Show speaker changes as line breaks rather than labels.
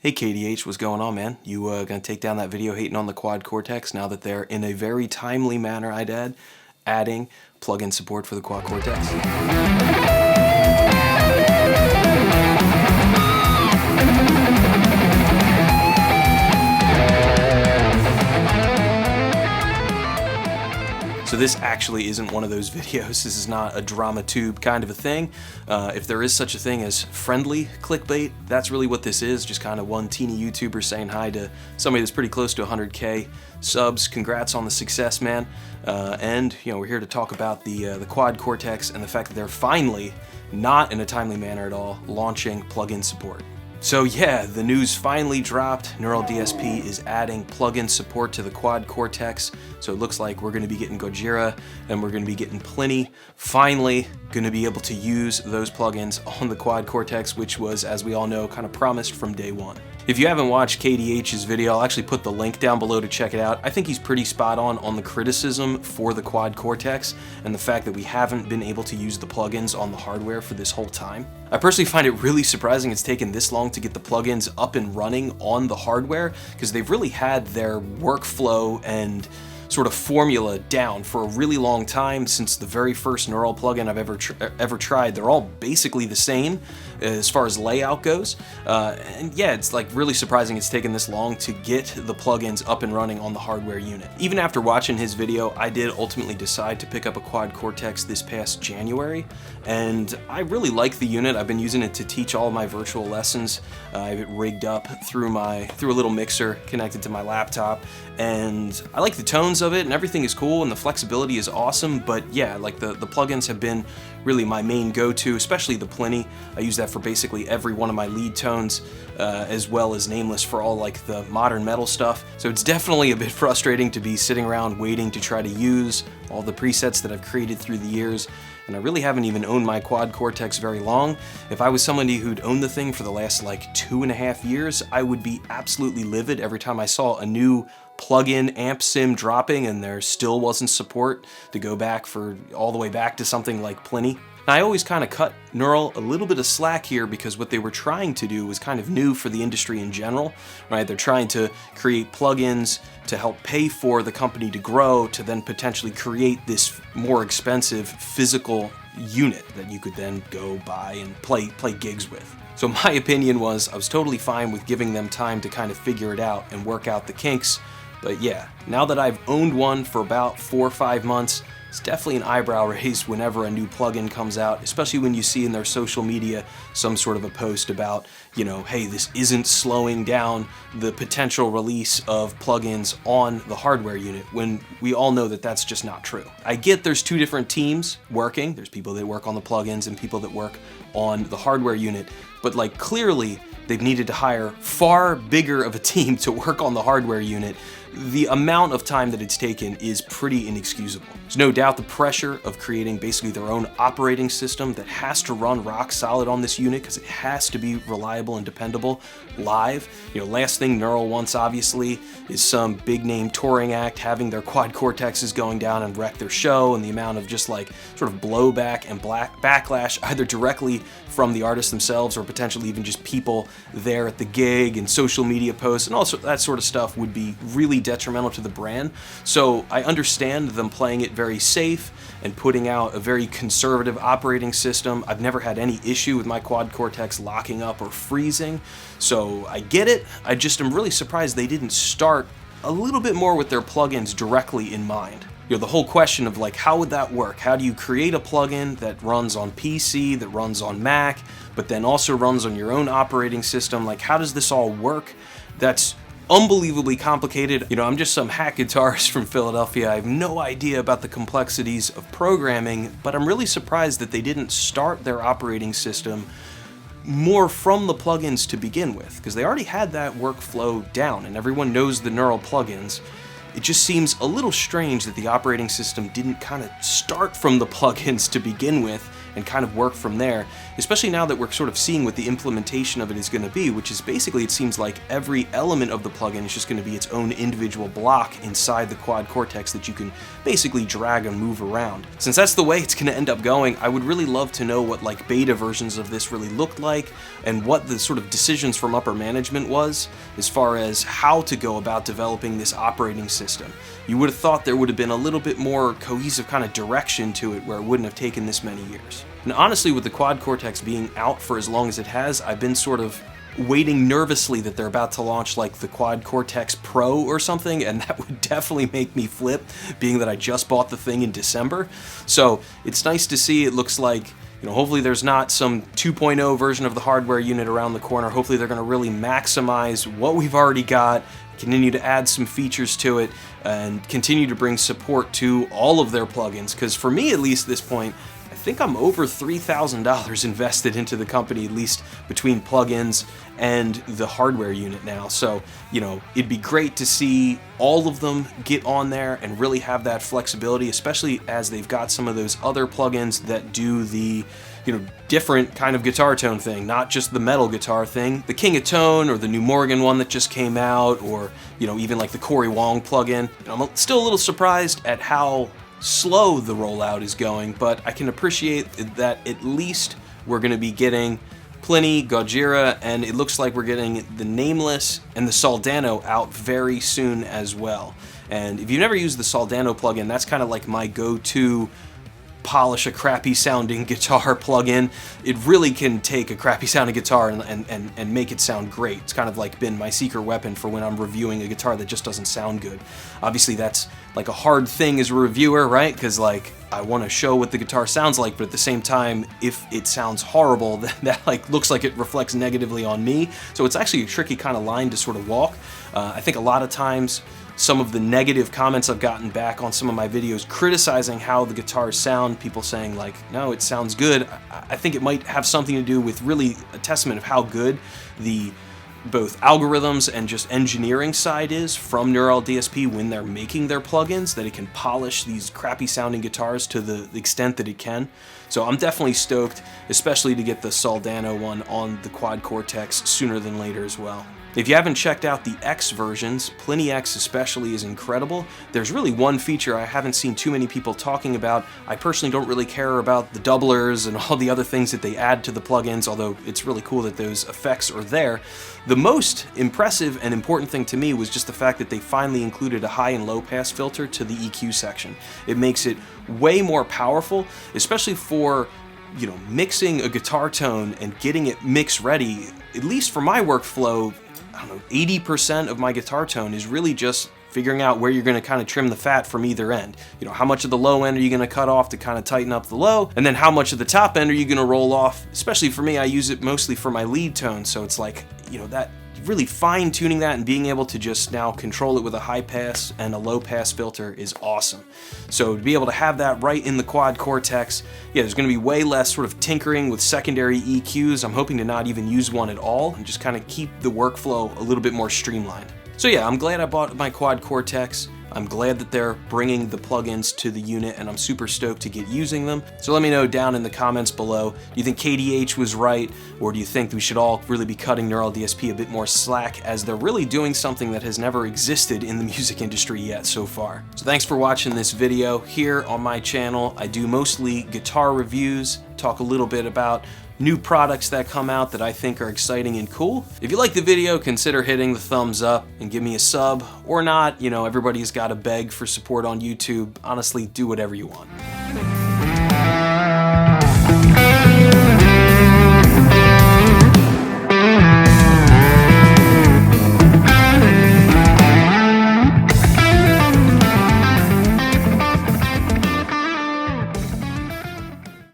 Hey KDH, what's going on, man? You gonna take down that video hating on the Quad Cortex now that they're, in a very timely manner, I'd add, adding plugin support for the Quad Cortex? So this actually isn't one of those videos. This is not a drama tube kind of a thing. If there is such a thing as friendly clickbait, that's really what this is. Just kind of one teeny YouTuber saying hi to somebody that's pretty close to 100K subs. Congrats on the success, man. And we're here to talk about the Quad Cortex and the fact that they're finally, not in a timely manner at all, launching plugin support. So yeah, the news finally dropped. Neural DSP is adding plugin support to the Quad Cortex. So it looks like we're going to be getting Gojira and we're going to be getting Plini. Finally going to be able to use those plugins on the Quad Cortex, which was, as we all know, kind of promised from day one. If you haven't watched KDH's video, I'll actually put the link down below to check it out. I think he's pretty spot on the criticism for the Quad Cortex and the fact that we haven't been able to use the plugins on the hardware for this whole time. I personally find it really surprising it's taken this long to get the plugins up and running on the hardware, because they've really had their workflow and sort of formula down for a really long time. Since the very first Neural plugin I've ever tried, they're all basically the same as far as layout goes. And yeah, it's like really surprising it's taken this long to get the plugins up and running on the hardware unit. Even after watching his video, I did ultimately decide to pick up a Quad Cortex this past January, and I really like the unit. I've been using it to teach all of my virtual lessons. I have it rigged up through a little mixer connected to my laptop, and I like the tones of it, and everything is cool, and the flexibility is awesome. But yeah, like the plugins have been really my main go-to, especially the Plini. I use that for basically every one of my lead tones, as well as Nameless for all like the modern metal stuff. So it's definitely a bit frustrating to be sitting around waiting to try to use all the presets that I've created through the years. And I really haven't even owned my Quad Cortex very long. If I was somebody who'd owned the thing for the last like 2.5 years, I would be absolutely livid every time I saw a new plugin amp sim dropping and there still wasn't support to go back for all the way back to something like Plini. Now, I always kind of cut Neural a little bit of slack here because what they were trying to do was kind of new for the industry in general, right? They're trying to create plugins to help pay for the company to grow, to then potentially create this more expensive physical unit that you could then go buy and play gigs with. So my opinion was I was totally fine with giving them time to kind of figure it out and work out the kinks. But yeah, now that I've owned one for about 4 or 5 months, it's definitely an eyebrow raise whenever a new plugin comes out, especially when you see in their social media some sort of a post about, hey, this isn't slowing down the potential release of plugins on the hardware unit, when we all know that that's just not true. I get there's two different teams working. There's people that work on the plugins and people that work on the hardware unit, but like clearly they've needed to hire far bigger of a team to work on the hardware unit. The amount of time that it's taken is pretty inexcusable. There's no doubt the pressure of creating basically their own operating system that has to run rock solid on this unit because it has to be reliable and dependable live. Last thing Neural wants, obviously, is some big name touring act having their Quad Cortexes going down and wreck their show, and the amount of just like sort of blowback and backlash either directly from the artists themselves or potentially even just people there at the gig and social media posts and also that sort of stuff would be really detrimental to the brand. So I understand them playing it very safe and putting out a very conservative operating system. I've never had any issue with my Quad Cortex locking up or freezing, so I get it. I just am really surprised they didn't start a little bit more with their plugins directly in mind. The whole question of like, how would that work? How do you create a plugin that runs on PC, that runs on Mac, but then also runs on your own operating system? Like, how does this all work? That's unbelievably complicated. I'm just some hack guitarist from Philadelphia. I have no idea about the complexities of programming, but I'm really surprised that they didn't start their operating system more from the plugins to begin with, because they already had that workflow down and everyone knows the Neural plugins. It just seems a little strange that the operating system didn't kind of start from the plugins to begin with and kind of work from there. especially now that we're sort of seeing what the implementation of it is going to be, which is basically, it seems like every element of the plugin is just going to be its own individual block inside the Quad Cortex that you can basically drag and move around. Since that's the way it's going to end up going, I would really love to know what like beta versions of this really looked like, and what the sort of decisions from upper management was as far as how to go about developing this operating system. You would have thought there would have been a little bit more cohesive kind of direction to it where it wouldn't have taken this many years. And honestly, with the Quad Cortex being out for as long as it has, I've been sort of waiting nervously that they're about to launch like the Quad Cortex Pro or something, and that would definitely make me flip, being that I just bought the thing in December. So it's nice to see. It looks like, you know, hopefully there's not some 2.0 version of the hardware unit around the corner. Hopefully they're going to really maximize what we've already got, continue to add some features to it, and continue to bring support to all of their plugins, because for me, at least at this point, I think I'm over $3,000 invested into the company, at least between plugins and the hardware unit now. So, you know, it'd be great to see all of them get on there and really have that flexibility, especially as they've got some of those other plugins that do the, you know, different kind of guitar tone thing, not just the metal guitar thing. The King of Tone, or the new Morgan one that just came out, or, you know, even like the Corey Wong plugin. I'm still a little surprised at how slow the rollout is going, but I can appreciate that at least we're going to be getting Plini, Gojira, and it looks like we're getting the Nameless and the Soldano out very soon as well. And if you've never used the Soldano plugin, that's kind of like my go-to polish a crappy sounding guitar plugin. It really can take a crappy sounding guitar and make it sound great. It's kind of like been my secret weapon for when I'm reviewing a guitar that just doesn't sound good. Obviously that's like a hard thing as a reviewer, right? Because like I want to show what the guitar sounds like, but at the same time, if it sounds horrible, then that like looks like it reflects negatively on me. So it's actually a tricky kind of line to sort of walk. I think a lot of times some of the negative comments I've gotten back on some of my videos criticizing how the guitars sound, people saying like, no, it sounds good. I think it might have something to do with really a testament of how good the both algorithms and just engineering side is from Neural DSP when they're making their plugins, that it can polish these crappy sounding guitars to the extent that it can. So I'm definitely stoked, especially to get the Soldano one on the Quad Cortex sooner than later as well. If you haven't checked out the X versions, Plini X especially is incredible. There's really one feature I haven't seen too many people talking about. I personally don't really care about the doublers and all the other things that they add to the plugins, although it's really cool that those effects are there. The most impressive and important thing to me was just the fact that they finally included a high and low pass filter to the EQ section. It makes it way more powerful, especially for, you know, mixing a guitar tone and getting it mix ready. At least for my workflow, I don't know, 80% of my guitar tone is really just figuring out where you're going to kind of trim the fat from either end. You know, how much of the low end are you going to cut off to kind of tighten up the low, and then how much of the top end are you going to roll off? Especially for me, I use it mostly for my lead tone, so it's like, you know, that really fine tuning that and being able to just now control it with a high pass and a low pass filter is awesome. So to be able to have that right in the Quad Cortex, yeah, there's going to be way less sort of tinkering with secondary EQs. I'm hoping to not even use one at all and just kind of keep the workflow a little bit more streamlined. So yeah, I'm glad I bought my Quad Cortex. I'm glad that they're bringing the plugins to the unit, and I'm super stoked to get using them. So let me know down in the comments below, do you think KDH was right, or do you think we should all really be cutting Neural DSP a bit more slack, as they're really doing something that has never existed in the music industry yet so far? So thanks for watching this video. Here on my channel, I do mostly guitar reviews, talk a little bit about new products that come out that I think are exciting and cool. If you like the video, consider hitting the thumbs up and give me a sub, or not. You know, everybody's got to beg for support on YouTube. Honestly, do whatever you want.